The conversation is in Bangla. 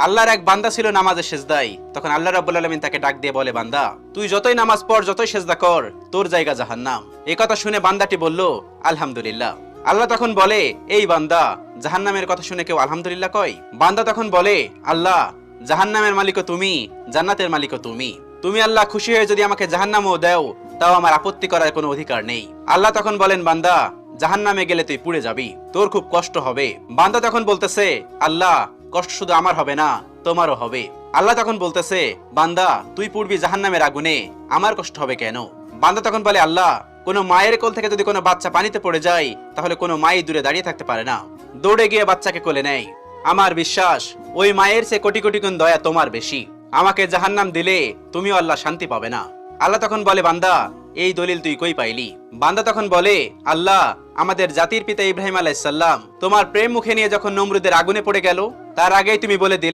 আল্লাহর এক বান্দা ছিল নামাজে সেজদায়। তখন আল্লাহ রাব্বুল আলামিন তাকে ডাক দিয়ে বলে, বান্দা তুই যতই নামাজ পড়, যতই সেজদা কর, তোর জায়গা জাহান্নাম। এই কথা শুনে বান্দাটি বলল, আলহামদুলিল্লাহ। আল্লাহ তখন বলে, এই বান্দা, জাহান্নামের কথা শুনে কেউ আলহামদুলিল্লাহ কয়? বান্দা তখন বলে, আল্লাহ, জাহান্নামের মালিকও তুমি, জান্নাতের মালিকও তুমি। তুমি আল্লাহ খুশি হয়ে যদি আমাকে জাহান্নামও দাও, তাও আমার আপত্তি করার কোনো অধিকার নেই। আল্লাহ তখন বলেন, বান্দা, জাহান্নামে গেলে তুই পুড়ে যাবি, তোর খুব কষ্ট হবে। বান্দা তখন বলতেছে, আল্লাহ, কষ্ট শুধু আমার হবে না, তোমারও হবে। আল্লাহ তখন বলতেছে, বান্দা, তুই পুড়বি জাহান্নামের আগুনে, আমার কষ্ট হবে কেন? বান্দা তখন বলে, আল্লাহ, কোনো মায়ের কোল থেকে যদি কোনো বাচ্চা পানিতে পড়ে যায়, তাহলে কোনো মাই দূরে দাঁড়িয়ে থাকতে পারে না, দৌড়ে গিয়ে বাচ্চাকে কোলে নেয়। আমার বিশ্বাস ওই মায়ের চেয়ে কোটি কোটি গুণ দয়া তোমার বেশি। আমাকে জাহান্নাম দিলে তুমিও আল্লাহ শান্তি পাবে না। আল্লাহ তখন বলে, বান্দা, এই দলিল তুই কই পাইলি? বান্দা তখন বলে, আল্লাহ, আমাদের জাতির পিতা ইব্রাহিম আলাইহিস সালাম তোমার প্রেম মুখে নিয়ে যখন নমরুদের আগুনে পড়ে গেল, তার আগেই তুমি বলে দিলে